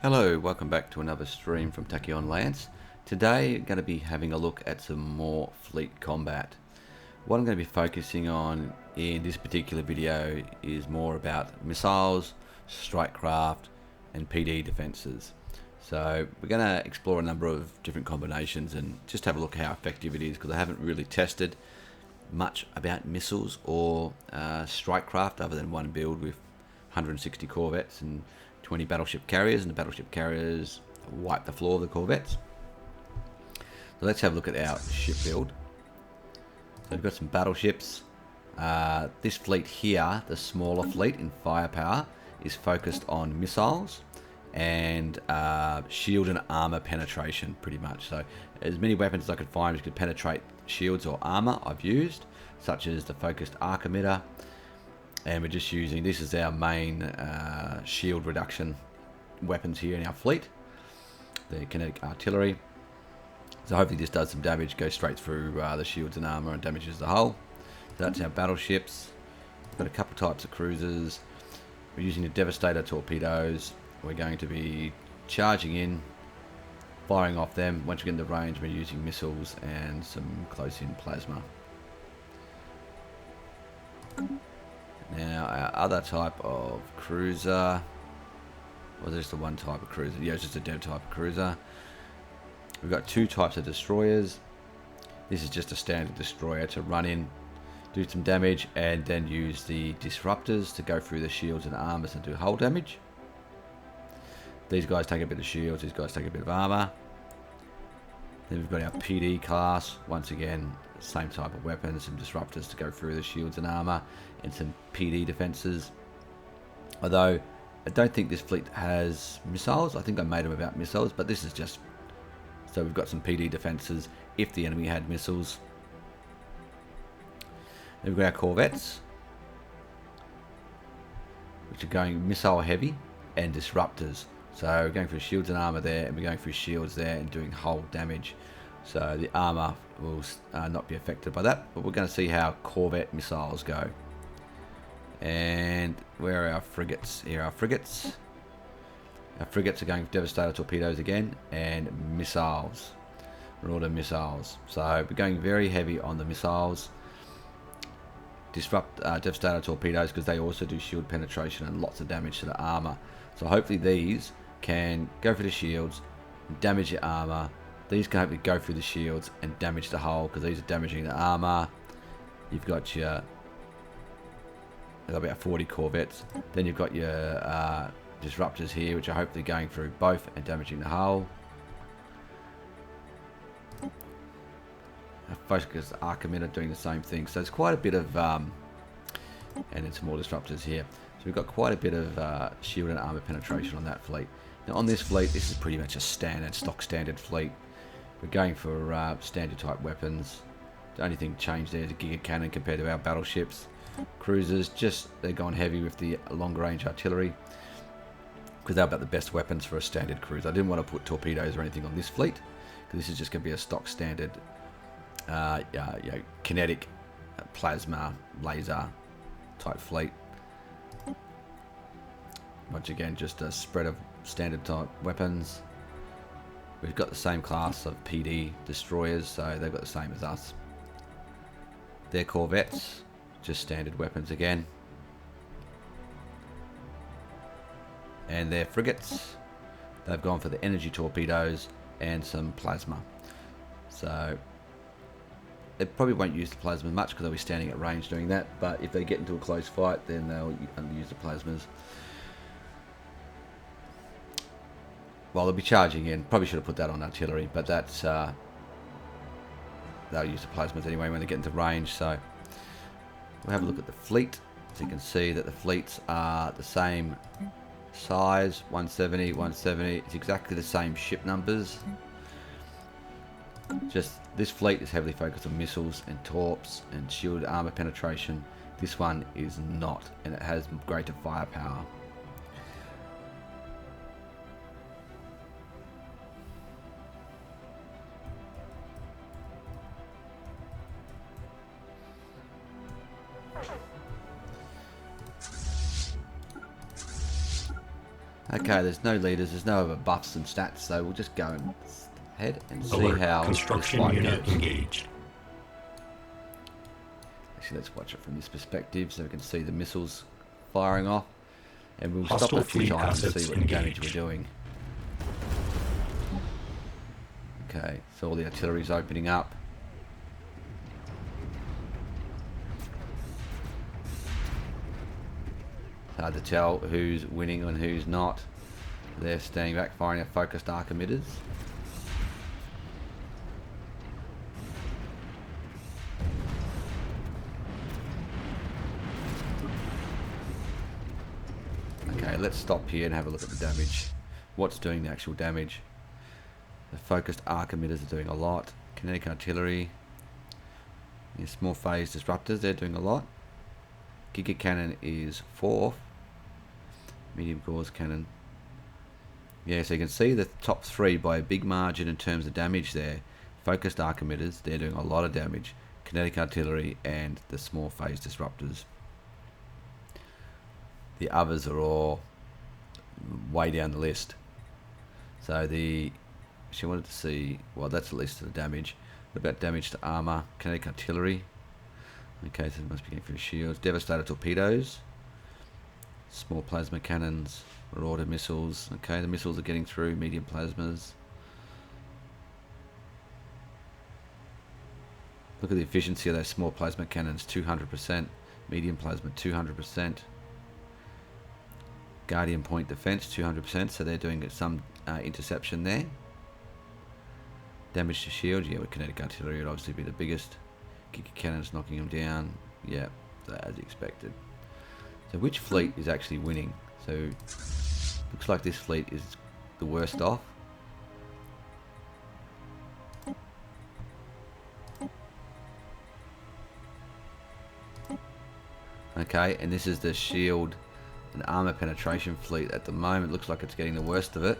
Hello, welcome back to another stream from Tachyon Lance. Today I'm going to be having a look at some more fleet combat. What I'm going to be focusing on in this particular video is more about missiles, strike craft and PD defences. So we're going to explore a number of different combinations and just have a look at how effective it is, because I haven't really tested much about missiles or strike craft other than one build with 160 corvettes and 20 battleship carriers, and the battleship carriers wipe the floor of the corvettes. So let's have a look at our ship build. So we've got some battleships. This fleet here, the smaller fleet in firepower, is focused on missiles and shield and armor penetration, pretty much. So as many weapons as I could find which could penetrate shields or armor I've used, such as the focused arc emitter. And we're just using, this is our main shield reduction weapons here in our fleet, the kinetic artillery. So hopefully this does some damage, goes straight through the shields and armor and damages the hull. So that's our battleships. We've got a couple types of cruisers. We're using the Devastator torpedoes. We're going to be charging in, firing off them. Once we get into range, we're using missiles and some close-in plasma. Now our other type of cruiser, well, there's the one type of cruiser, yeah, it's just a dev type of cruiser. We've got two types of destroyers. This is just a standard destroyer to run in, do some damage, and then use the disruptors to go through the shields and armors and do hull damage. These guys take a bit of shields, these guys take a bit of armor. Then we've got our PD class, once again, same type of weapons, some disruptors to go through the shields and armor, and some PD defenses. Although I don't think this fleet has missiles. I think I made them about missiles, but this is just so we've got some PD defenses if the enemy had missiles. Then we've got our corvettes, which are going missile heavy and disruptors. So we're going for shields and armor there, and we're going for shields there and doing hull damage. So the armor will not be affected by that, but we're going to see how corvette missiles go. And where are our frigates? Here are our frigates. Our frigates are going for Devastator torpedoes again, and missiles. Marauder missiles. So we're going very heavy on the missiles. Devastator torpedoes, because they also do shield penetration and lots of damage to the armor. So hopefully these can go for the shields, damage the armor. These can hopefully go through the shields and damage the hull, because these are damaging the armor. You've got your about 40 corvettes. Then you've got your disruptors here, which are hopefully going through both and damaging the hull. A focused arc emitter doing the same thing. So there's quite a bit of and then some more disruptors here. So we've got quite a bit of shield and armor penetration on that fleet. Now on this fleet, this is pretty much a stock standard fleet. We're going for standard type weapons. The only thing changed there is a giga cannon compared to our battleships. Cruisers, just they're going heavy with the longer range artillery, because they're about the best weapons for a standard cruiser. I didn't want to put torpedoes or anything on this fleet, because this is just going to be a stock standard kinetic plasma laser type fleet. Once again, just a spread of standard type weapons. We've got the same class of PD destroyers, so they've got the same as us. They're corvettes, just standard weapons again. And they're frigates. They've gone for the energy torpedoes and some plasma. So they probably won't use the plasma much, because they'll be standing at range doing that. But if they get into a close fight, then they'll use the plasmas. Well, they'll be charging in. Probably should have put that on artillery, but that's they'll use the plasmas anyway when they get into range. So we'll have a look at the fleet. So you can see that the fleets are the same size, 170, 170. It's exactly the same ship numbers. Just this fleet is heavily focused on missiles and torps and shield armor penetration. This one is not, and it has greater firepower. Okay, there's no leaders, there's no other buffs and stats, so we'll just go ahead and see Alert. how Construction this fight unit goes. engaged. Actually, let's watch it from this perspective so we can see the missiles firing off. And we'll stop Hostile it a few fleet times and assets see what damage engaged. we're doing. Okay, so all the artillery's opening up. It's hard to tell who's winning and who's not. They're staying back, firing their focused arc emitters. Okay, let's stop here and have a look at the damage. What's doing the actual damage? The focused arc emitters are doing a lot. Kinetic artillery. Your small phase disruptors, they're doing a lot. Giga cannon is 4th. Medium gauze cannon. Yeah, so you can see the top 3 by a big margin in terms of damage there. Focused arc emitters, they're doing a lot of damage. Kinetic artillery and the small phase disruptors. The others are all way down the list. So she wanted to see, well, that's the list of the damage. What about damage to armor? Kinetic artillery. Okay, so it must be getting through shields. Devastator torpedoes. Small plasma cannons. Marauder missiles. Okay, the missiles are getting through. Medium plasmas. Look at the efficiency of those small plasma cannons. 200%. Medium plasma 200%. Guardian point defense 200%, so they're doing some interception there. Damage to shield, yeah, with kinetic artillery would obviously be the biggest. Giga cannons knocking them down, yeah, as expected. So which fleet is actually winning? So looks like this fleet is the worst off. Okay, and this is the shield and armor penetration fleet at the moment. Looks like it's getting the worst of it.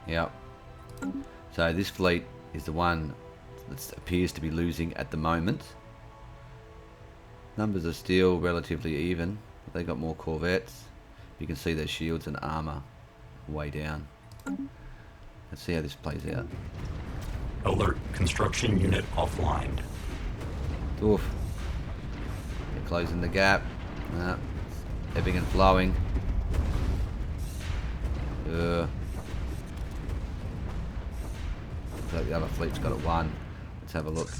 Yep. So this fleet is the one that appears to be losing at the moment. Numbers are still relatively even. They got more corvettes. You can see their shields and armor way down. Let's see how this plays out. Alert. Construction unit offline. Oof. They're closing the gap. Nah. Ebbing and flowing. Looks like the other fleet's got it won. Let's have a look.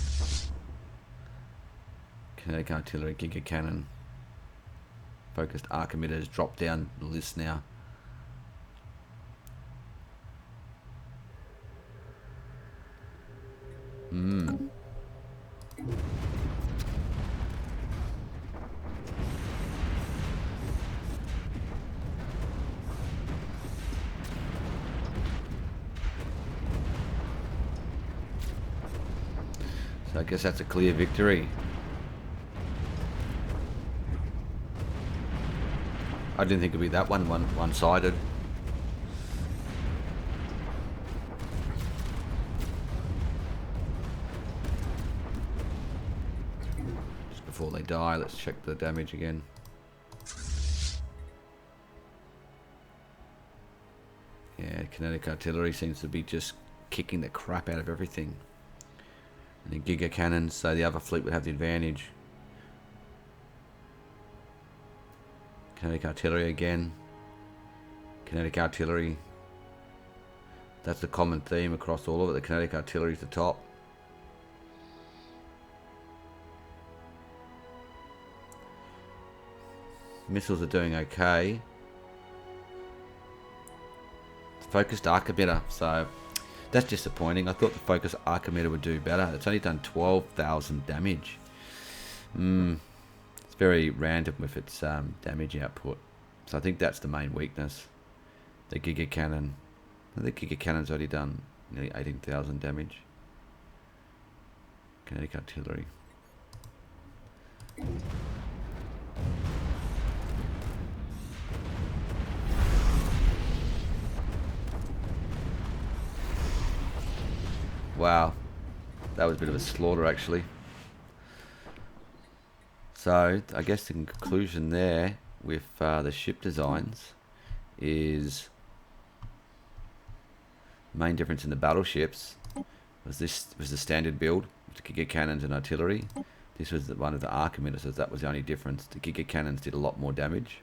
Kinetic artillery, giga cannon. Focused arc emitters drop down the list now. So I guess that's a clear victory. I didn't think it'd be that one-sided. Just before they die, let's check the damage again. Yeah, kinetic artillery seems to be just kicking the crap out of everything. And the giga cannons, so the other fleet would have the advantage. Kinetic artillery again. Kinetic artillery. That's the common theme across all of it. The kinetic artillery is the top. Missiles are doing okay. Focused arc emitter, so that's disappointing. I thought the focused arc emitter would do better. It's only done 12,000 damage. It's very random with its damage output. So I think that's the main weakness. The giga cannon. The giga cannon's already done nearly 18,000 damage. Kinetic artillery. Wow, that was a bit of a slaughter actually. So I guess the conclusion there with the ship designs is main difference in the battleships was the standard build with the Giga cannons and artillery. This was one of the arc emitters. That was the only difference. The Giga cannons did a lot more damage.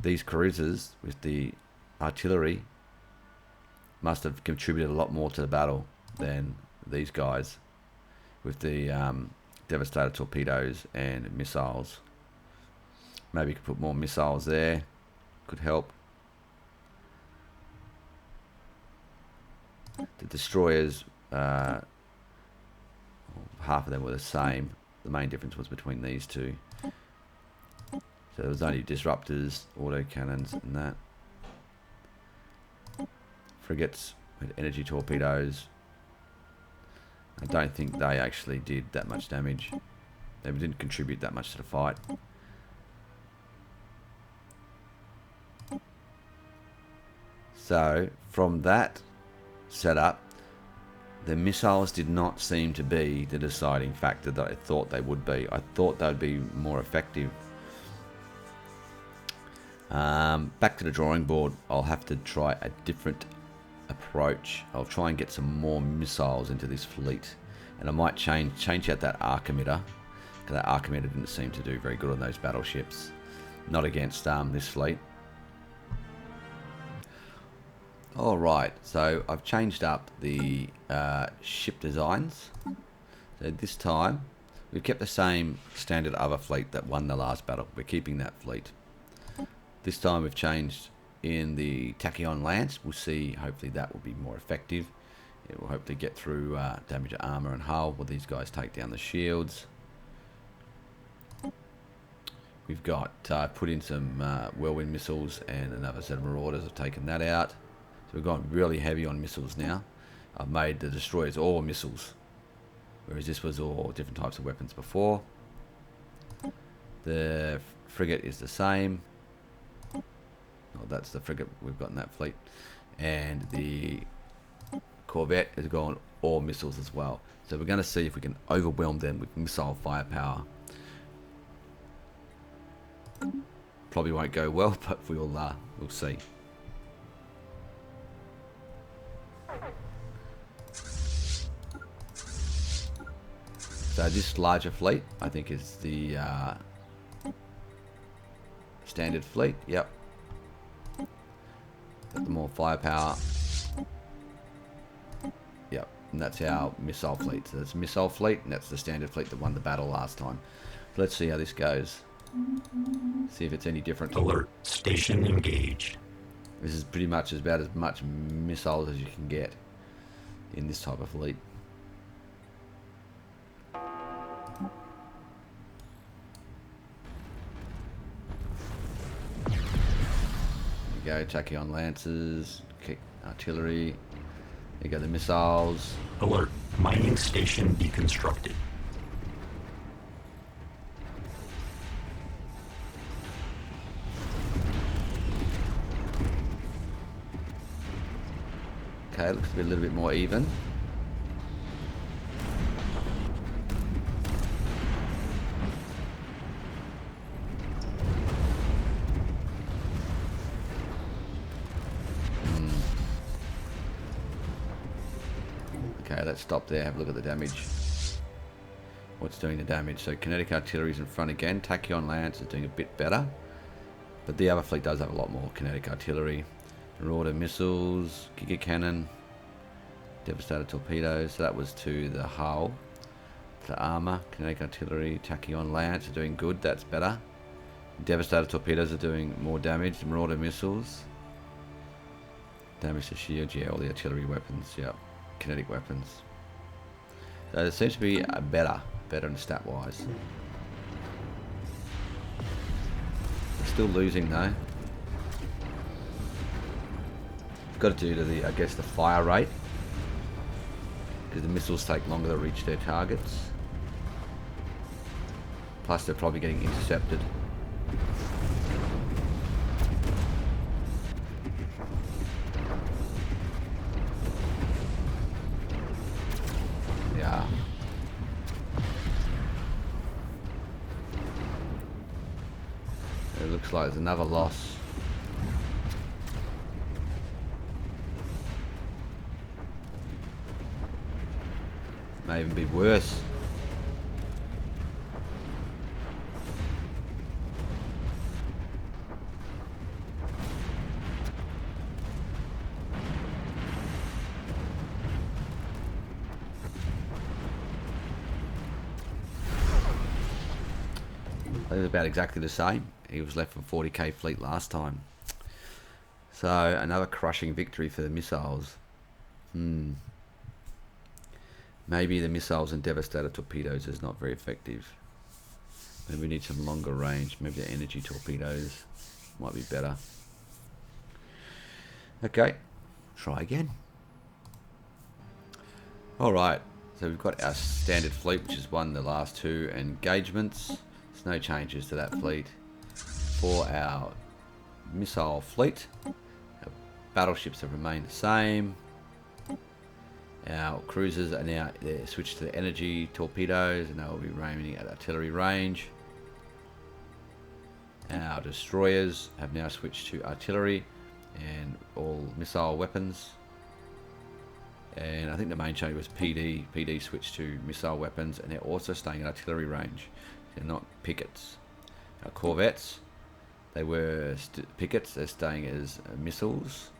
These cruisers with the artillery must have contributed a lot more to the battle than these guys with the Devastator torpedoes and missiles. Maybe you could put more missiles there. Could help. The destroyers, half of them were the same. The main difference was between these two. So there was only disruptors, autocannons, and that. Frigates with energy torpedoes. I don't think they actually did that much damage. They didn't contribute that much to the fight. So from that setup, the missiles did not seem to be the deciding factor that I thought they would be. I thought they would be more effective. Back to the drawing board. I'll have to try a different approach. I'll try and get some more missiles into this fleet, and I might change out that arc emitter, because that arc emitter didn't seem to do very good on those battleships. Not against this fleet. Alright, so I've changed up the ship designs. So this time, we've kept the same standard other fleet that won the last battle. We're keeping that fleet. This time we've changed in the Tachyon Lance. We'll see, hopefully that will be more effective. It will hopefully get through damage to armor and hull while these guys take down the shields. We've got put in some whirlwind missiles and another set of marauders. I've taken that out. So we've gone really heavy on missiles now. I've made the destroyers all missiles, whereas this was all different types of weapons before. The frigate is the same. Well, that's the frigate we've got in that fleet. And the corvette has gone all missiles as well. So we're going to see if we can overwhelm them with missile firepower. Probably won't go well, but we'll see. So this larger fleet, I think, is the standard fleet. Yep. Got the more firepower. Yep. And that's our missile fleet. So that's missile fleet, and that's the standard fleet that won the battle last time. So let's see how this goes. See if it's any different. Alert. Station engaged. This is pretty much about as much missiles as you can get in this type of fleet. There you go, Tachyon Lancers, artillery. There you go, the missiles. Alert. Mining station deconstructed. Okay, looks to be a little bit more even. Okay, let's stop there, have a look at the damage. What's doing the damage? So kinetic artillery is in front again. Tachyon Lance is doing a bit better. But the other fleet does have a lot more kinetic artillery. Marauder missiles, Giga cannon, Devastator torpedoes. So that was to the hull. The armor, kinetic artillery, Tachyon Lance are doing good. That's better. Devastator torpedoes are doing more damage. The Marauder missiles. Damage to shields. Yeah, all the artillery weapons. Yeah, kinetic weapons. So it seems to be better in stat wise. Still losing though. Got to do to the, I guess, the fire rate, because the missiles take longer to reach their targets. Plus they're probably getting intercepted. Yeah. looks like there's another loss. May even be worse. It was about exactly the same. He was left with 40k fleet last time. So another crushing victory for the missiles. Maybe the missiles and devastator torpedoes is not very effective. Maybe we need some longer range. Maybe the energy torpedoes might be better. Okay, try again. Alright, so we've got our standard fleet, which has won the last 2 engagements. There's no changes to that fleet. For our missile fleet, our battleships have remained the same. Our cruisers are now switched to the energy torpedoes, and they will be aiming at artillery range. Our destroyers have now switched to artillery and all missile weapons. And I think the main change was PD. PD switched to missile weapons, and they're also staying at artillery range. They're not pickets. Our corvettes, they were pickets. They're staying as missiles,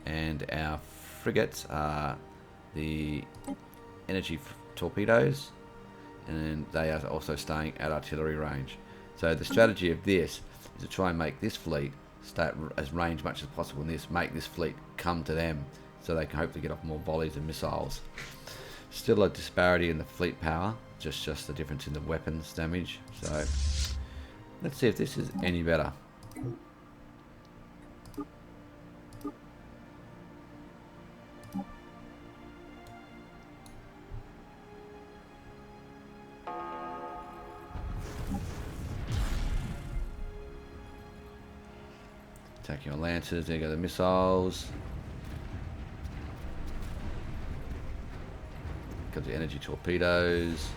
and our frigates are the energy torpedoes, and they are also staying at artillery range. So the strategy of this is to try and make this fleet stay as range much as possible, and make this fleet come to them, so they can hopefully get off more volleys of missiles. Still a disparity in the fleet power, just the difference in the weapons damage. So let's see if this is any better. Attacking on lancers, there go the missiles. Got the energy torpedoes.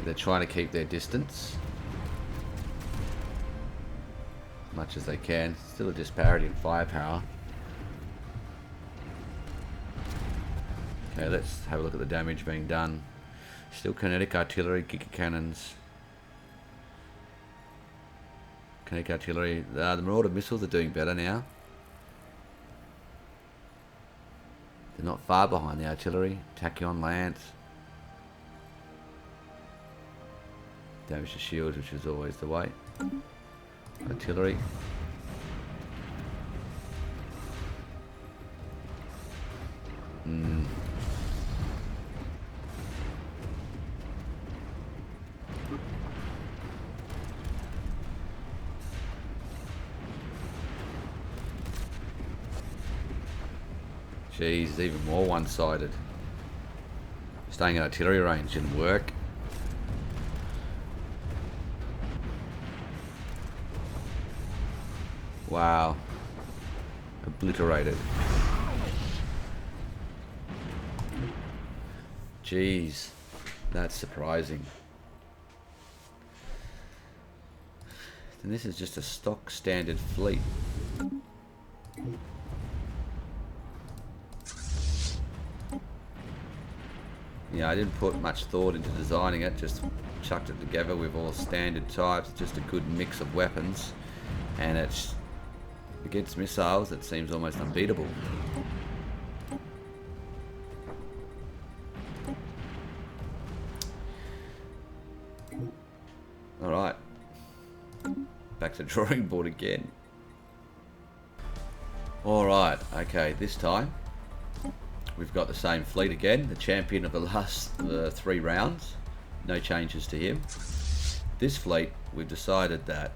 They're trying to keep their distance as much as they can. Still a disparity in firepower. Okay, let's have a look at the damage being done. Still kinetic artillery, Giga cannons. Kinetic artillery. The Marauder missiles are doing better now. They're not far behind the artillery. Tachyon lance. Damage to shields, which is always the way. Artillery. Jeez, even more one-sided. Staying at artillery range didn't work. Wow. Obliterated. Jeez, that's surprising. And this is just a stock standard fleet. Yeah, I didn't put much thought into designing it, just chucked it together with all standard types, just a good mix of weapons, and it's against missiles it seems almost unbeatable. Alright, back to the drawing board again. Alright, okay, this time we've got the same fleet again, the champion of the last 3 rounds. No changes to him. This fleet, we've decided that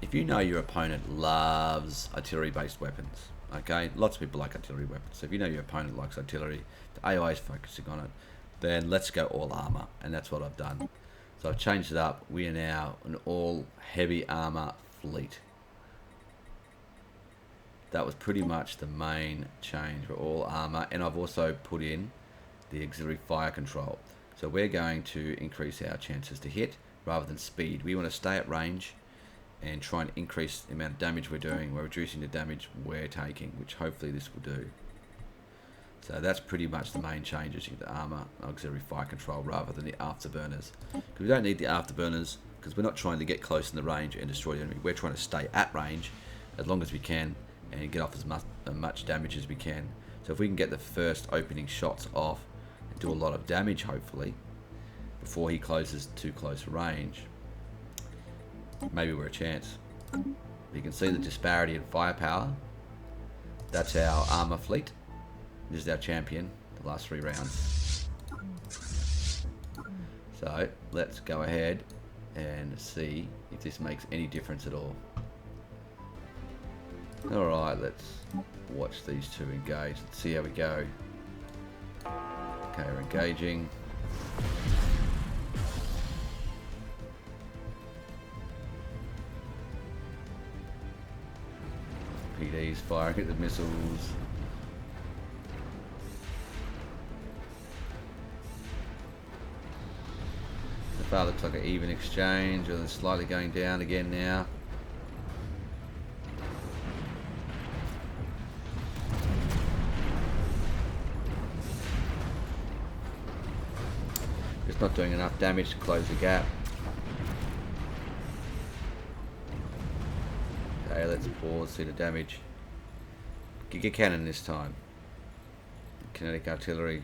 if you know your opponent loves artillery-based weapons, okay? Lots of people like artillery weapons. So if you know your opponent likes artillery, the AI is focusing on it, then let's go all armor, and that's what I've done. So I've changed it up. We are now an all heavy armor fleet. that was pretty much the main change for all armor, and I've also put in the auxiliary fire control. So we're going to increase our chances to hit rather than speed. We want to stay at range and try and increase the amount of damage we're doing. We're reducing the damage we're taking, which hopefully this will do. So that's pretty much the main changes in the armor auxiliary fire control rather than the afterburners. Because we don't need the afterburners because we're not trying to get close in the range and destroy the enemy. We're trying to stay at range as long as we can and get off as much damage as we can. So if we can get the first opening shots off and do a lot of damage hopefully before he closes too close range, maybe we're a chance. You can see the disparity in firepower. That's our armor fleet. This is our champion, the last 3 rounds. So let's go ahead and see if this makes any difference at all. Alright, let's watch these two engage. Let's see how we go. Okay, we're engaging. PD's firing at the missiles. So far looks like an even exchange, or they're slightly going down again now. Just not doing enough damage to close the gap. Okay, let's pause, see the damage. Giga cannon this time. Kinetic artillery.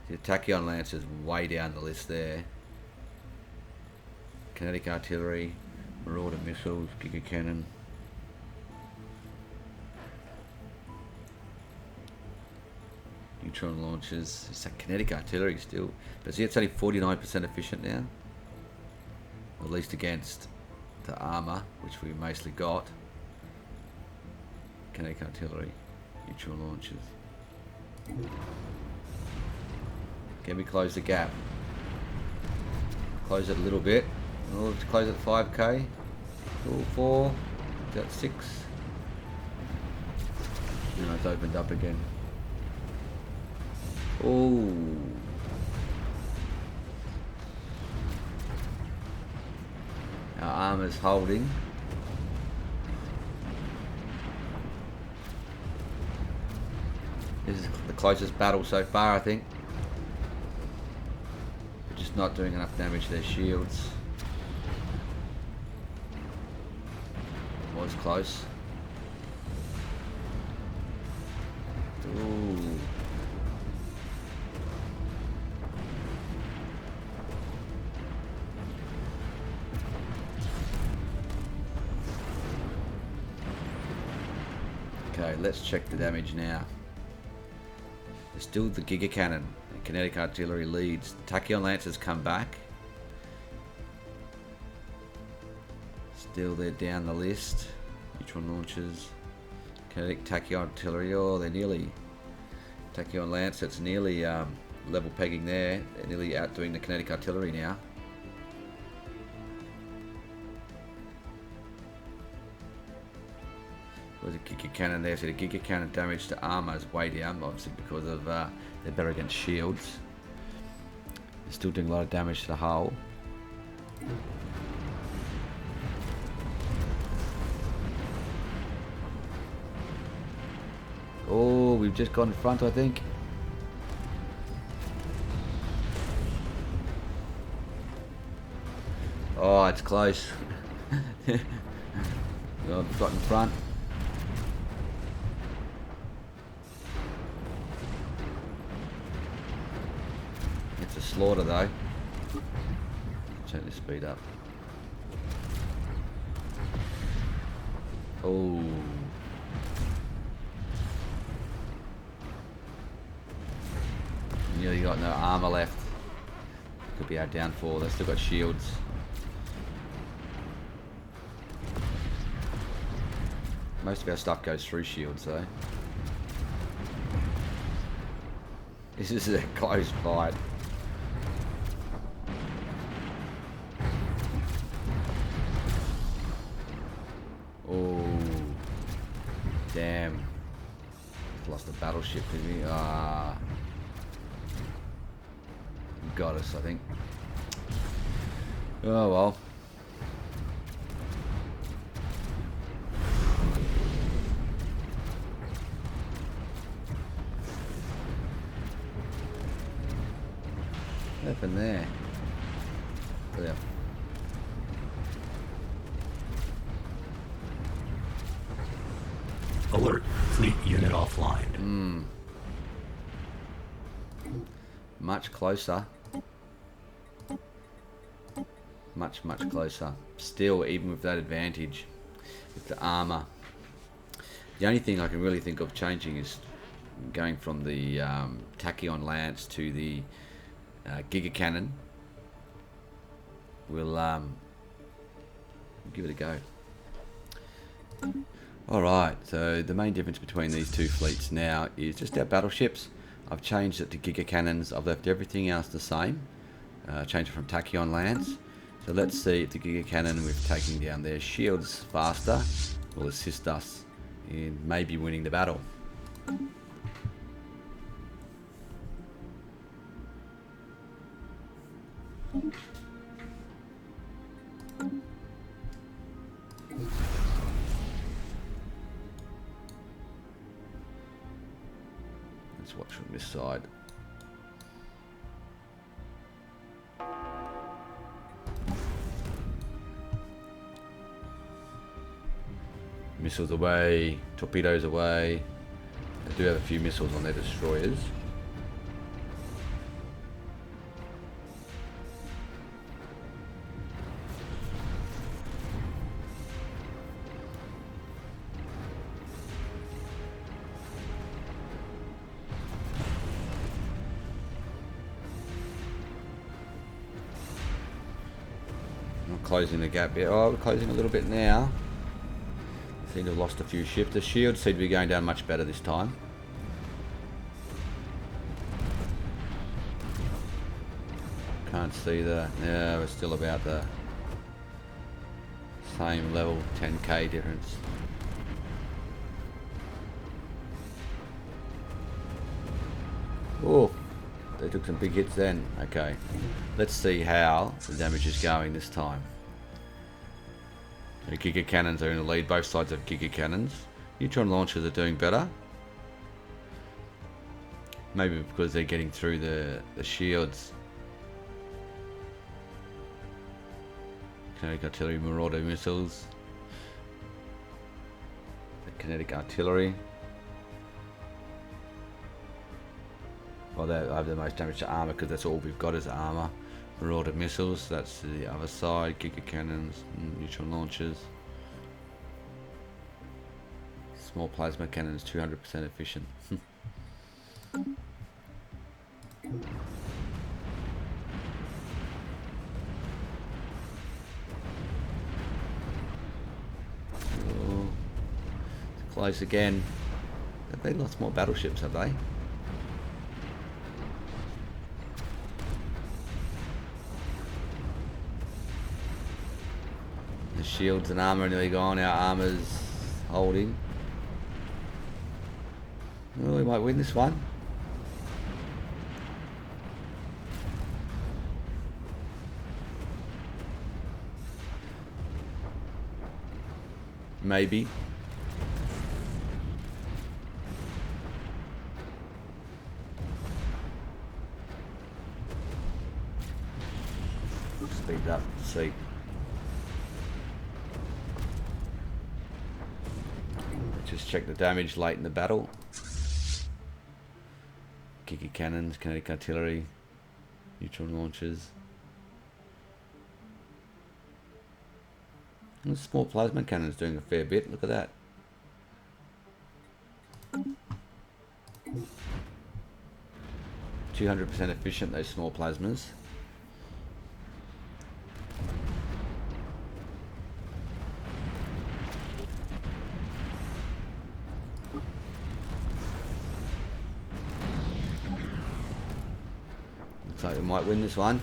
The Tachyon Lance is way down the list there. Kinetic artillery, marauder missiles, Giga cannon. Neutron launchers. It's that kinetic artillery still. But see, it's only 49% efficient now. At least against the armor, which we mostly got. Kinetic artillery, neutron launchers. Can we close the gap? Close it a little bit. Oh, let's close it 5k. 4. Got 6. Now it's opened up again. Oh. Our armor's holding. This is the closest battle so far, I think. We're just not doing enough damage to their shields. Was close. Ooh. Okay, let's check the damage now. There's still the Giga Cannon and Kinetic Artillery leads. Tachyon Lancers come back. Still they're down the list. Neutron launchers. Kinetic Tachyon Artillery, oh they're nearly. Tachyon Lance, it's nearly level pegging there. They're nearly outdoing the Kinetic Artillery now. There's a Giga Cannon there, so the Giga Cannon damage to armor is way down, obviously because of they're better against shields. They're still doing a lot of damage to the hull. Oh, we've just gone in front, I think. Oh, it's close. Oh, we've got in front. It's a slaughter though. Turn the speed up. Oh. Nearly got no armor left. Could be our downfall. They've still got shields. Most of our stuff goes through shields though. This is a close fight. Oh, damn. Lost a battleship, didn't he? Ah. Got us, I think. Oh well. What happened there? There. Alert. Fleet unit offline. Much closer. Much closer. Still, even with that advantage, with the armor. The only thing I can really think of changing is going from the Tachyon Lance to the Giga Cannon. We'll give it a go. Alright, so the main difference between these two fleets now is just our battleships. I've changed it to Giga Cannons. I've left everything else the same. Changed it from Tachyon Lance. So let's see if the Giga Cannon with taking down their shields faster will assist us in maybe winning the battle. Let's watch from this side. Missiles away, torpedoes away. They do have a few missiles on their destroyers. Not closing the gap yet. Oh, we're closing a little bit now. Seem to have lost a few ships. The shields seem to be going down much better this time. Can't see the... Yeah, we're still about the same level, 10k difference. Oh, they took some big hits then. Okay, let's see how the damage is going this time. The Giga Cannons are in the lead, both sides have Giga Cannons. Neutron launchers are doing better. Maybe because they're getting through the shields. Kinetic artillery, marauder missiles. The kinetic artillery. Well, they have the most damage to armor because that's all we've got is armor. Marauder missiles, that's the other side. Giga cannons, neutron launchers. Small plasma cannons, 200% efficient. Oh, it's close again. Have they lost more battleships, have they? Shields and armor nearly gone. Our armor's holding. Oh, we might win this one. Maybe. Speed up, see. Just check the damage late in the battle. Giga cannons, kinetic artillery, neutron launchers. And the small plasma cannon's doing a fair bit. Look at that. %200% efficient, those small plasmas. Looks like we might win this one.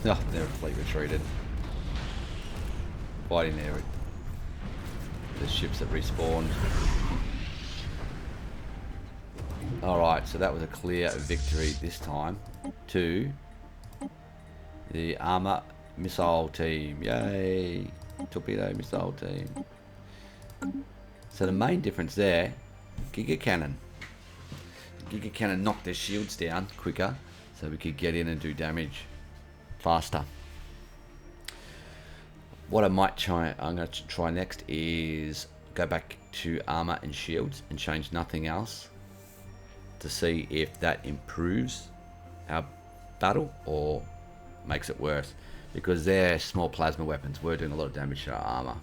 Oh, their fleet retreated. Fighting there with the ships that respawned. Alright, so that was a clear victory this time to the armor missile team. Yay! Torpedo missile team. So the main difference there, Giga Cannon. Giga Cannon knocked their shields down quicker, so we could get in and do damage faster. What I'm going to try next is go back to armor and shields and change nothing else to see if that improves our battle or makes it worse, because their small plasma weapons were doing a lot of damage to our armor.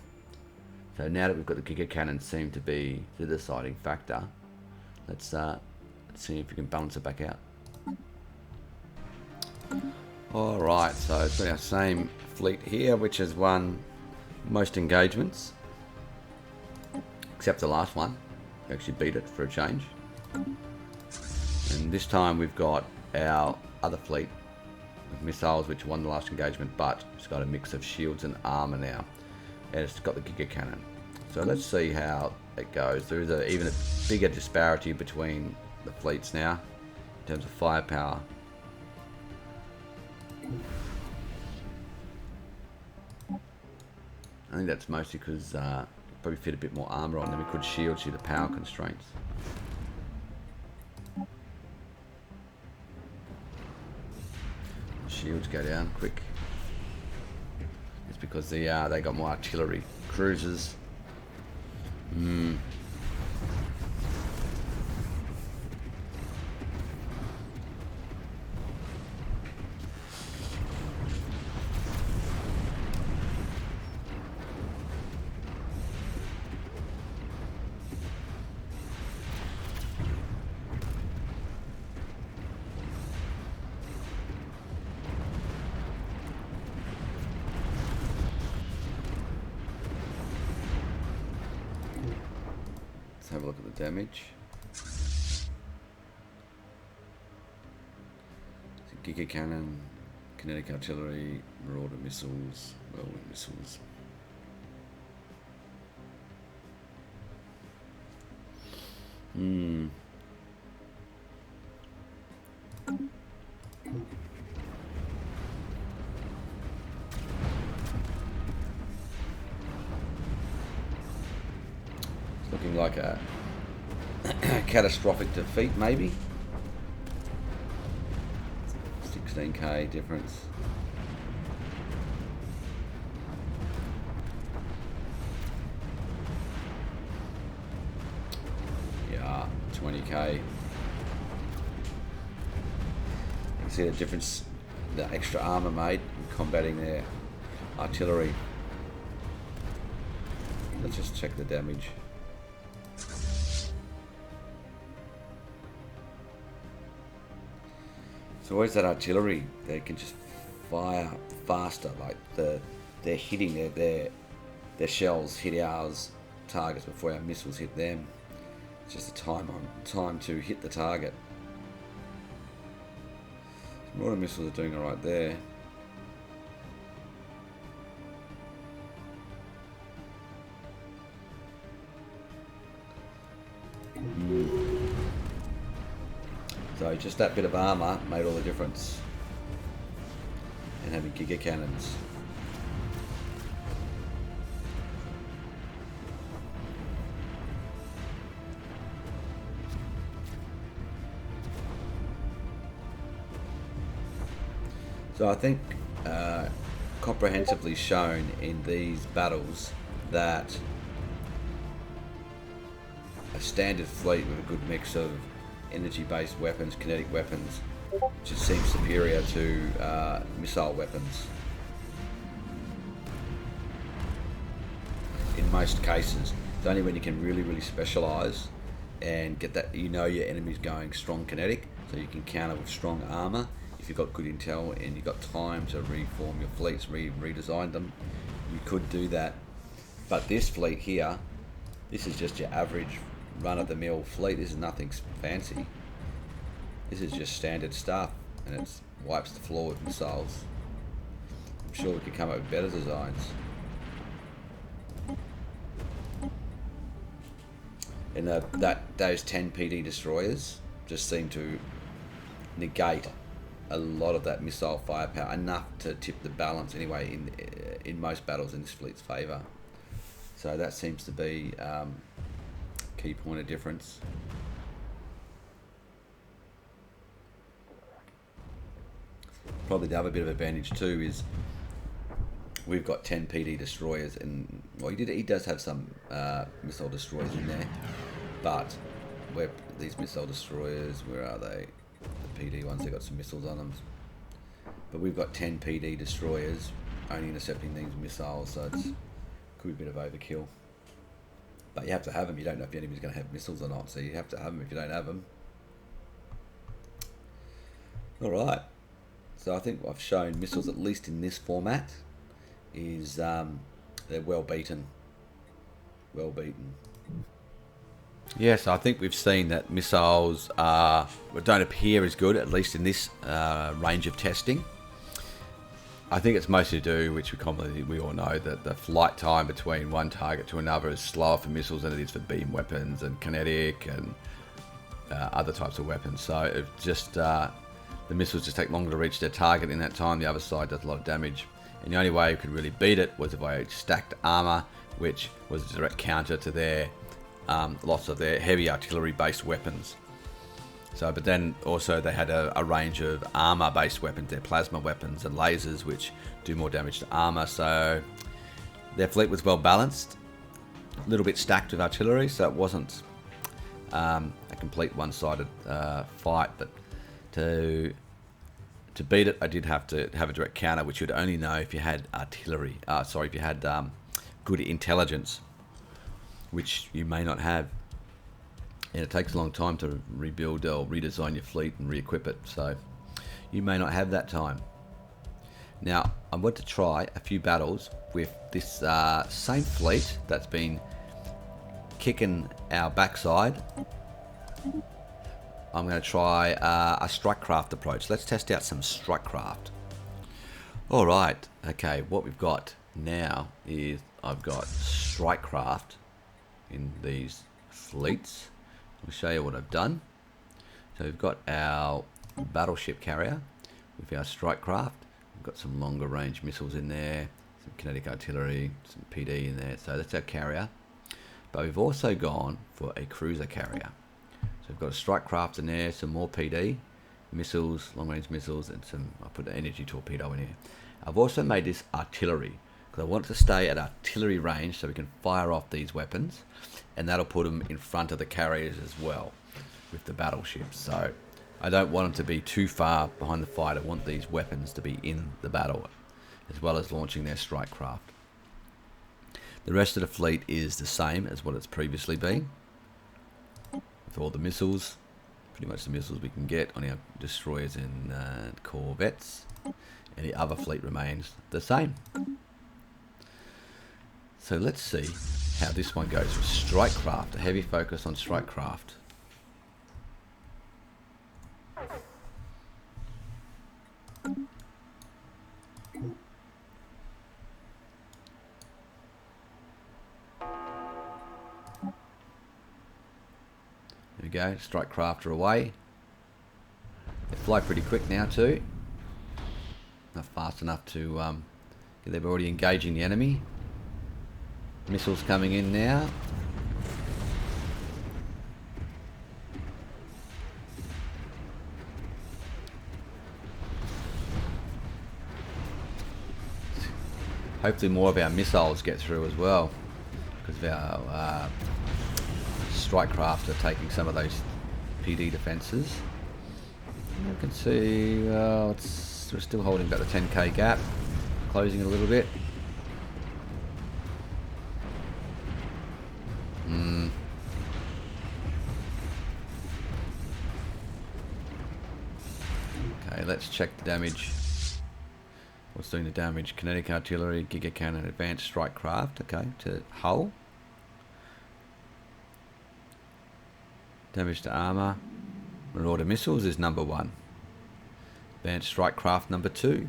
So now that we've got the Giga Cannon seem to be the deciding factor, let's see if we can balance it back out. Alright, so it's got our same fleet here, which has won most engagements, except the last one. We actually beat it for a change. And this time we've got our other fleet with missiles, which won the last engagement, but it's got a mix of shields and armor now. And it's got the Giga Cannon. So let's see how it goes. There is even a bigger disparity between the fleets now in terms of firepower. I think that's mostly because probably fit a bit more armor on them. We could shield you the power constraints. Shields go down quick. It's because they got more artillery cruisers. Let's have a look at the damage. So Giga Cannon, kinetic artillery, marauder missiles, whirlwind missiles. It's looking like a catastrophic defeat, maybe. 16k difference. Yeah, 20k. You can see the difference the extra armor made in combating their artillery. Let's just check the damage. So where's that artillery? They can just fire faster, like they're hitting their shells hit ours targets before our missiles hit them. It's just the time to hit the target. Mortar missiles are doing alright there. So just that bit of armor made all the difference. And having Giga Cannons. So I think comprehensively shown in these battles that a standard fleet with a good mix of energy-based weapons, kinetic weapons, just seems superior to missile weapons. In most cases, it's only when you can really specialise and get that, you know, your enemy's going strong kinetic, so you can counter with strong armour. If you've got good intel and you've got time to reform your fleets, redesign them, you could do that. But this fleet here, this is just your average run-of-the-mill fleet. This is nothing fancy. This is just standard stuff, and it wipes the floor with missiles. sure we could come up with better designs. And those 10 PD destroyers just seem to negate a lot of that missile firepower, enough to tip the balance anyway in most battles in this fleet's favour. So that seems to be key point of difference. Probably the other bit of advantage too is we've got 10 PD destroyers, and well, he does have some missile destroyers in there, but these missile destroyers, where are they? The PD ones, they've got some missiles on them. But we've got 10 PD destroyers only intercepting these missiles, so it's could be a bit of overkill. But you have to have them. You don't know if the enemy's going to have missiles or not, so you have to have them if you don't have them. Alright, so I think I've shown missiles, at least in this format, is they're well beaten. Well beaten. Yes, I think we've seen that missiles don't appear as good, at least in this range of testing. I think it's mostly to do, which we all know, that the flight time between one target to another is slower for missiles than it is for beam weapons and kinetic and other types of weapons. So it just the missiles just take longer to reach their target in that time. The other side does a lot of damage. And the only way you could really beat it was if I stacked armor, which was a direct counter to their lots of their heavy artillery-based weapons. So, but then also they had a range of armor-based weapons, their plasma weapons and lasers, which do more damage to armor. So their fleet was well balanced, a little bit stacked with artillery, so it wasn't a complete one-sided fight. But to beat it, I did have to have a direct counter, which you'd only know if you had artillery. If you had good intelligence, which you may not have. And it takes a long time to rebuild or redesign your fleet and re-equip it, so you may not have that time. Now, I want to try a few battles with this same fleet that's been kicking our backside. I'm going to try a strike-craft approach. Let's test out some strike-craft. Alright, okay, what we've got now is I've got strike-craft in these fleets. I'll show you what I've done. So we've got our battleship carrier with our strike craft. We've got some longer range missiles in there, some kinetic artillery, some PD in there. So that's our carrier. But we've also gone for a cruiser carrier. So we've got a strike craft in there, some more PD, missiles, long range missiles, and I'll put an energy torpedo in here. I've also made this artillery, because I want it to stay at artillery range so we can fire off these weapons, and that'll put them in front of the carriers as well with the battleships. So I don't want them to be too far behind the fight. I want these weapons to be in the battle, as well as launching their strike craft. The rest of the fleet is the same as what it's previously been, with all the missiles, pretty much the missiles we can get on our destroyers and corvettes. And the other fleet remains the same. So let's see how this one goes with strike craft, a heavy focus on strike craft. There we go, strike craft are away. They fly pretty quick now too. Not fast enough to, they're already engaging the enemy. Missiles coming in now. Hopefully more of our missiles get through as well, because our strike craft are taking some of those PD defences. You can see we're still holding about the 10k gap, closing it a little bit. Okay, let's check the damage. What's doing the damage? Kinetic artillery, giga cannon, advanced strike craft. Okay, to hull. Damage to armor. Marauder missiles is number 1. Advanced strike craft number 2.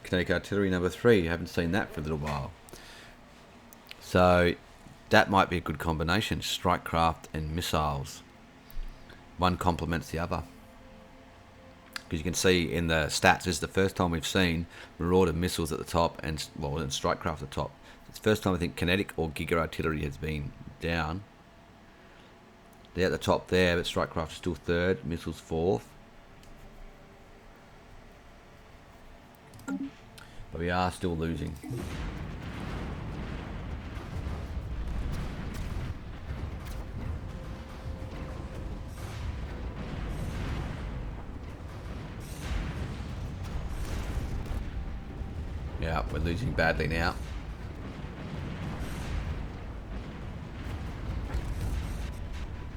Kinetic Artillery number 3. Haven't seen that for a little while. So that might be a good combination, strike craft and missiles. One complements the other. Because you can see in the stats, this is the first time we've seen Marauder missiles at the top and strike craft at the top. It's the first time I think kinetic or giga artillery has been down. They're at the top there, but strike craft is still third, missiles fourth. But we are still losing. Yeah, we're losing badly now.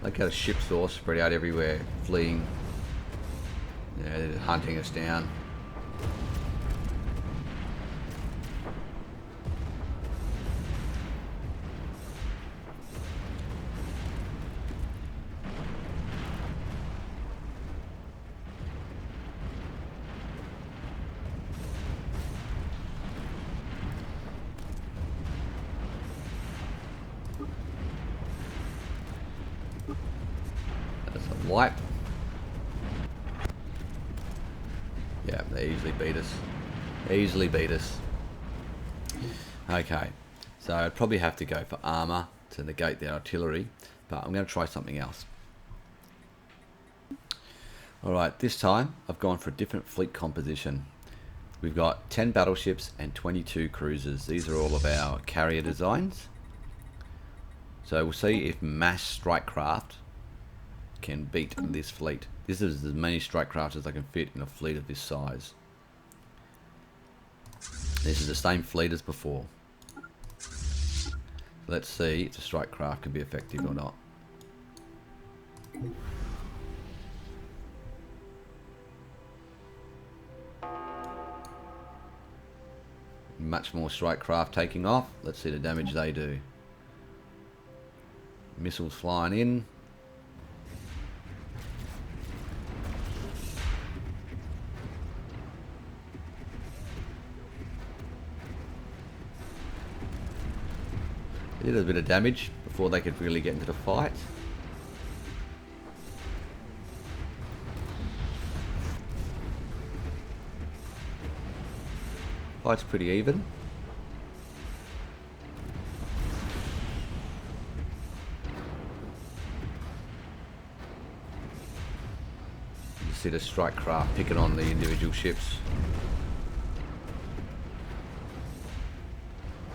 Look how the ships all spread out everywhere, fleeing. Yeah, they're hunting us down. Wipe. Yeah, they easily beat us. Easily beat us. Okay, so I'd probably have to go for armor to negate their artillery, but I'm going to try something else. Alright, this time I've gone for a different fleet composition. We've got 10 battleships and 22 cruisers. These are all of our carrier designs. So we'll see if mass strike craft can beat this fleet. This is as many strike crafts as I can fit in a fleet of this size. This is the same fleet as before. Let's see if the strike craft can be effective or not. Much more strike craft taking off. Let's see the damage they do. Missiles flying in. Did a bit of damage before they could really get into the fight. Fight's pretty even. You see the strike craft picking on the individual ships.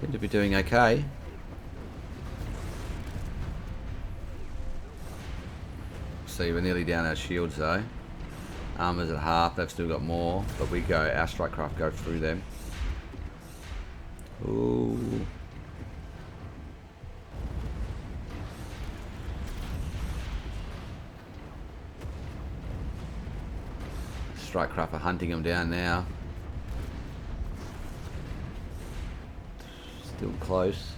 Seem to be doing okay. See, we're nearly down our shields though. Armor's at half, they've still got more, but our strike craft go through them. Ooh. Strike craft are hunting them down now. Still close.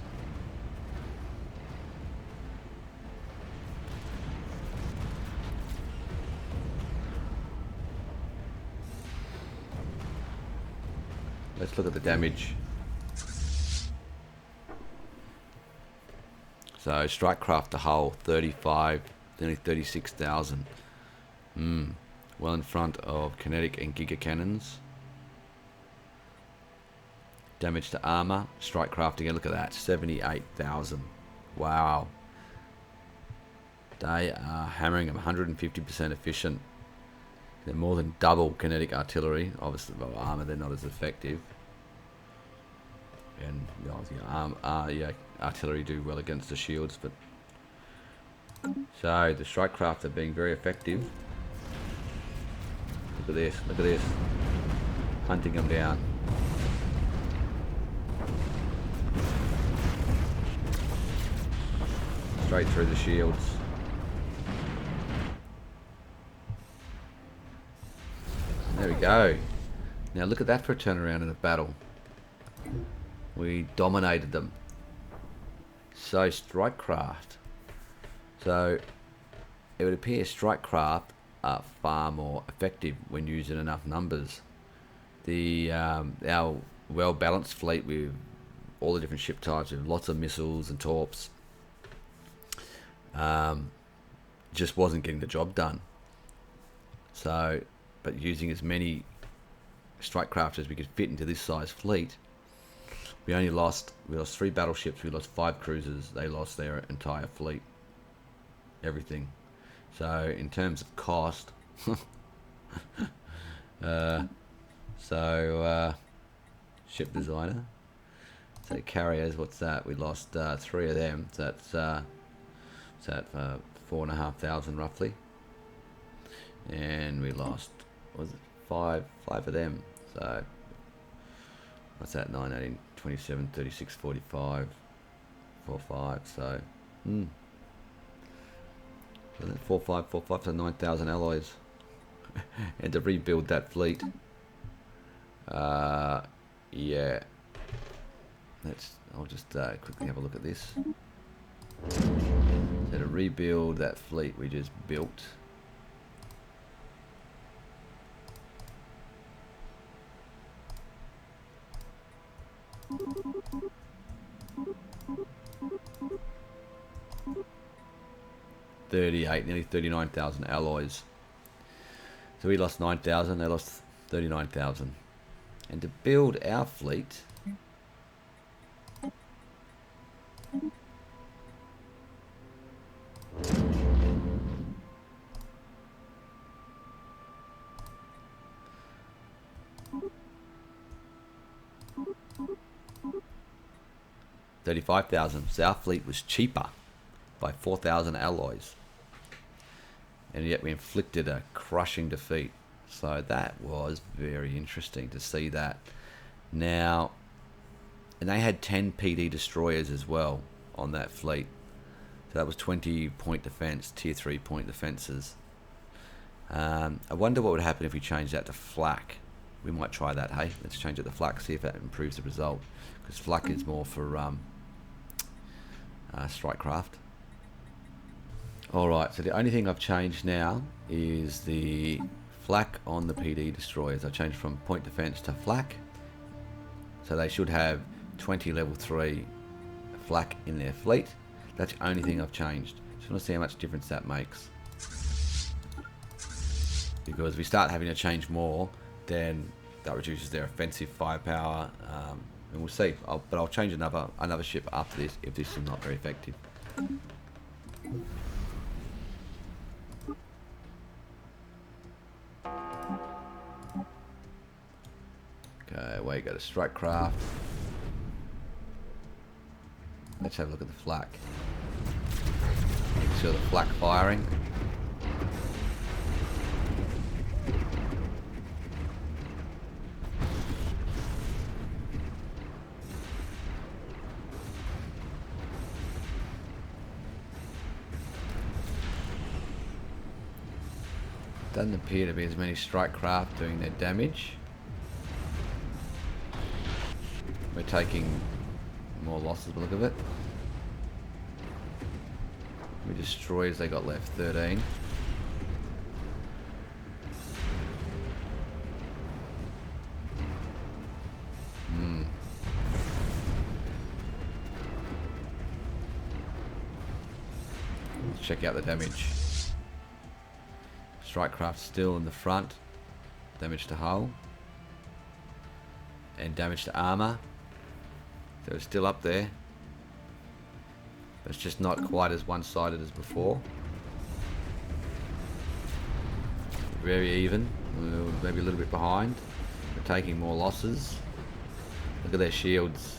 Let's look at the damage. So strike craft to hull 35, nearly 36,000. Well in front of kinetic and giga cannons. Damage to armor, strike craft again. Look at that, 78,000. Wow. They are hammering them 150% efficient. They're more than double kinetic artillery. Obviously, well, armor they're not as effective. And obviously, artillery do well against the shields, but so the strike craft are being very effective. Look at this! Look at this! Hunting them down. Straight through the shields. There we go. Now look at that for a turnaround in a battle. We dominated them. So strike craft. So it would appear strike craft are far more effective when used in enough numbers. the our well-balanced fleet with all the different ship types with lots of missiles and torps just wasn't getting the job done. So, but using as many strike craft as we could fit into this size fleet, we lost 3 battleships, we lost 5 cruisers, they lost their entire fleet, everything. So in terms of cost, ship designer, so carriers, what's that? We lost 3 of them, so that's 4,500 roughly, and we lost, what was it, 5 of them, so what's that, 9, 18, 27, 36, 45, 45, so so that's 4,545, so 9,000 alloys. And to rebuild that fleet, yeah, I'll just quickly have a look at this. So to rebuild that fleet we just built, nearly 39,000 alloys. So we lost 9,000, they lost 39,000. And to build our fleet, $35,000. So our fleet was cheaper by 4,000 alloys, and yet we inflicted a crushing defeat. So that was very interesting to see that. Now, and they had 10 PD destroyers as well on that fleet. So that was 20 point defense, tier 3 point defenses. I wonder what would happen if we changed that to flak. We might try that, hey? Let's change it to flak, see if that improves the result. Because flak is more for strike craft. Alright, so the only thing I've changed now is the flak on the PD destroyers. I've changed from point defense to flak. So they should have 20 level 3 flak in their fleet. That's the only thing I've changed. Just want to see how much difference that makes. Because if we start having to change more, then that reduces their offensive firepower. And we'll see. But I'll change another ship after this if this is not very effective. Okay, away you go to strike craft. Let's have a look at the flak. Make sure the flak firing. Doesn't appear to be as many strike craft doing their damage. We're taking more losses by the look of it. How many destroyers they got left? 13. Let's check out the damage. Strike craft still in the front. Damage to hull. And damage to armor. So it's still up there. But it's just not quite as one-sided as before. Very even. Maybe a little bit behind. We're taking more losses. Look at their shields.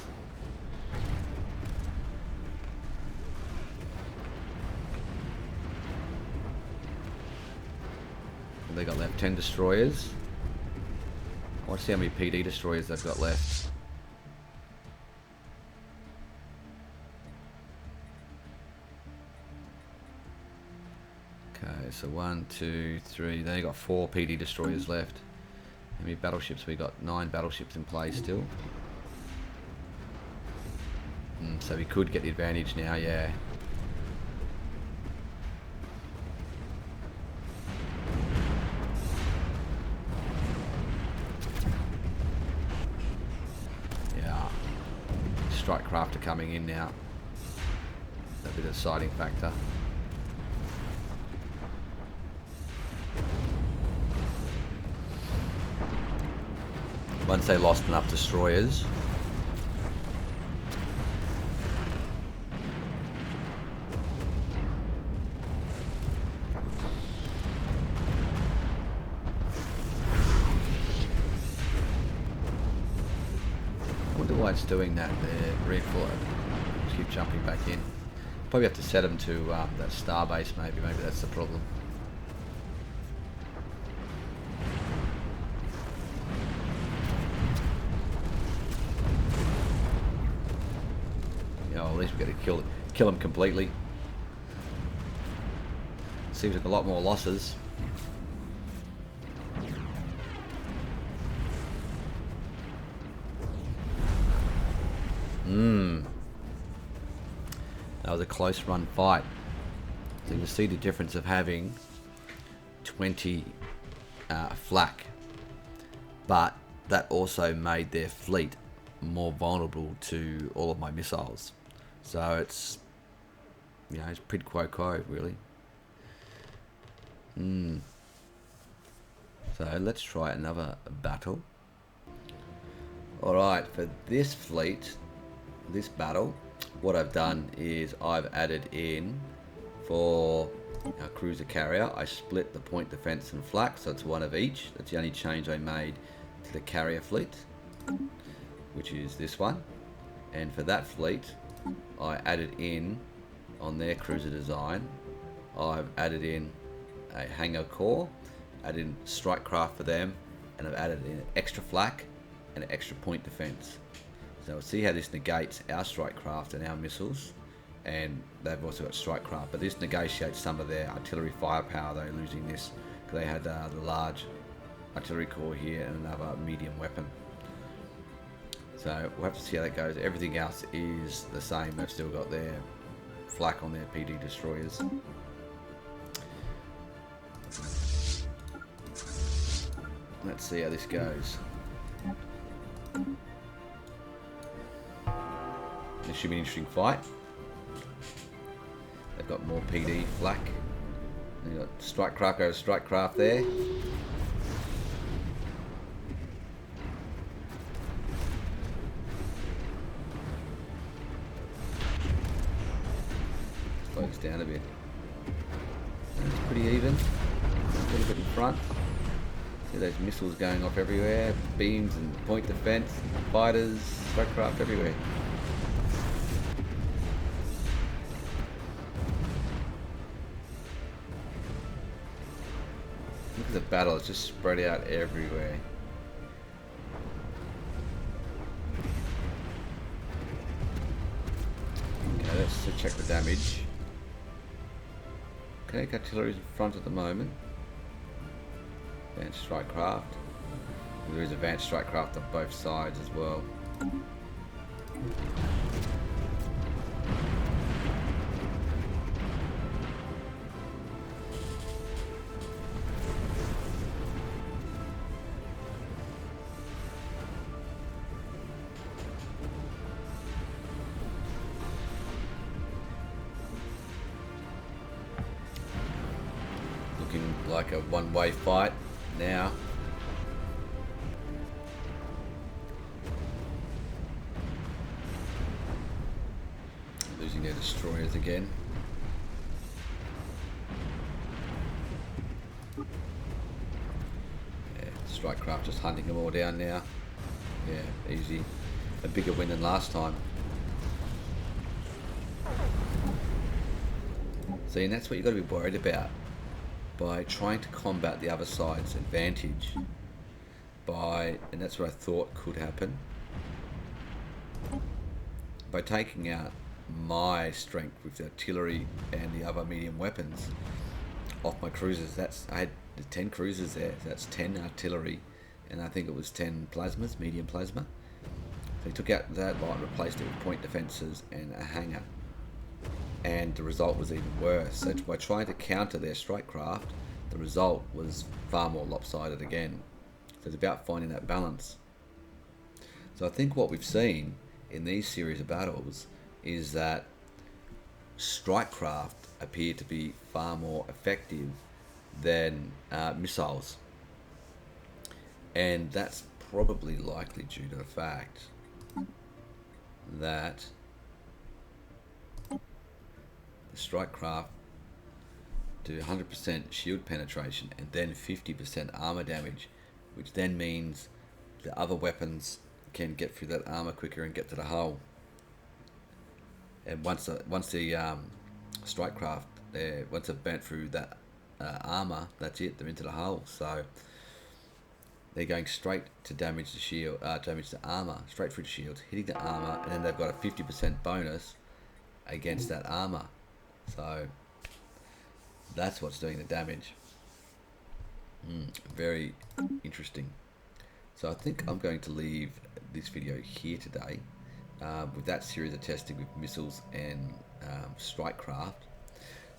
They got left 10 destroyers. I want to see how many PD destroyers they've got left. Okay, so 1, 2, 3. They got 4 PD destroyers left. How many battleships? We got 9 battleships in play still. So we could get the advantage now, yeah. strike craft are coming in now. A bit of siding factor. Once they lost enough destroyers, I wonder why it's doing that there. Reflow. Just keep jumping back in. Probably have to set them to that star base maybe. Maybe that's the problem. You know, at least we've got to kill them completely. Seems like a lot more losses. That was a close run fight. So you can see the difference of having 20 flak, but that also made their fleet more vulnerable to all of my missiles. So it's, you know, it's quid quo quo really. So let's try another battle. Alright, for this fleet, this battle, what I've done is I've added in for our cruiser carrier, I split the point defense and flak, so it's one of each. That's the only change I made to the carrier fleet, which is this one. And for that fleet, I added in, on their cruiser design, I've added in a hangar core, added in strike craft for them, and I've added in extra flak and an extra point defense. So we'll see how this negates our strike craft and our missiles, and they've also got strike craft, but this negotiates some of their artillery firepower. They're losing this because they had the large artillery core here and another medium weapon. So we'll have to see how that goes. Everything else is the same. They've still got their flak on their PD destroyers. Let's see how this goes. This should be an interesting fight. They've got more PD flak. They've got strike craft over strike craft there. Focus down a bit. It's pretty even. A little bit in front. See those missiles going off everywhere. Beams and point defense, fighters, strike craft everywhere. Look at the battle, it's just spread out everywhere. Okay, let's check the damage. Kinetic artillery is in front at the moment. Advanced strike craft. There is advanced strike craft on both sides as well. Looking like a one-way fight now. Losing their destroyers again. Yeah, strike craft just hunting them all down now. Yeah, easy. A bigger win than last time. See, and that's what you've got to be worried about. By trying to combat the other side's advantage, and that's what I thought could happen, by taking out my strength with the artillery and the other medium weapons off my cruisers. I had 10 cruisers there, so that's 10 artillery, and I think it was 10 plasmas, medium plasma. So he took out that lot and replaced it with point defenses and a hangar. And the result was even worse. So by trying to counter their strike craft, the result was far more lopsided again. So it's about finding that balance. So I think what we've seen in these series of battles is that strike craft appear to be far more effective than missiles, and that's probably likely due to the fact that the strike craft do 100% shield penetration and then 50% armor damage, which then means the other weapons can get through that armor quicker and get to the hull. And once the strike craft, once they've burnt through that armor, that's it. They're into the hull. So they're going straight to damage the shield, damage the armor, straight through the shields, hitting the armor, and then they've got a 50% bonus against that armor. So that's what's doing the damage. Very interesting. So I think I'm going to leave this video here today with that series of testing with missiles and strike craft.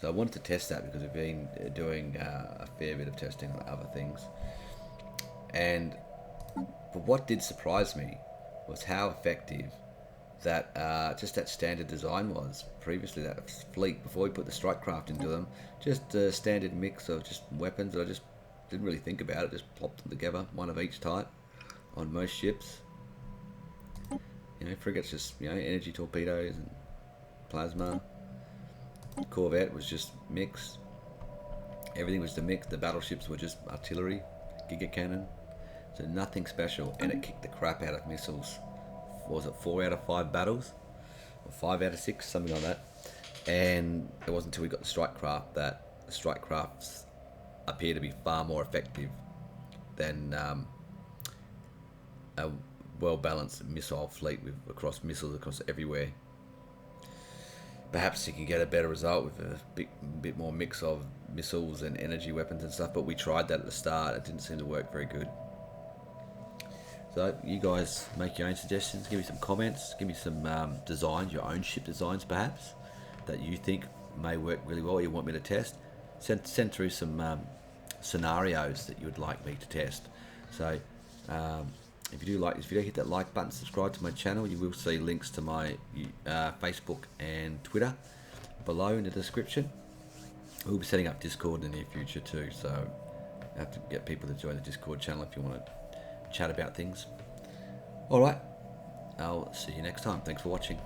So I wanted to test that because we've been doing a fair bit of testing on other things. But what did surprise me was how effective that just that standard design was. Previously, that fleet, before we put the strike craft into them, just a standard mix of just weapons that I just didn't really think about it, just plopped them together, one of each type on most ships. You know, frigates just, you know, energy torpedoes and plasma. Corvette was just mixed. Everything was the mix. The battleships were just artillery, giga cannon. So nothing special, and it kicked the crap out of missiles. Was it 4 out of 5 battles? Or 5 out of 6, something like that. And it wasn't until we got the strike craft that the strike crafts appear to be far more effective than a well-balanced missile fleet with missiles across everywhere. Perhaps you can get a better result with a bit more mix of missiles and energy weapons and stuff, but we tried that at the start. It didn't seem to work very good. So you guys make your own suggestions, give me some comments, give me some designs, your own ship designs perhaps, that you think may work really well, you want me to test. Send through some scenarios that you would like me to test. So if you do like this video, hit that like button, subscribe to my channel. You will see links to my Facebook and Twitter below in the description. We'll be setting up Discord in the near future too, so I have to get people to join the Discord channel if you want to chat about things. Alright, I'll see you next time. Thanks for watching.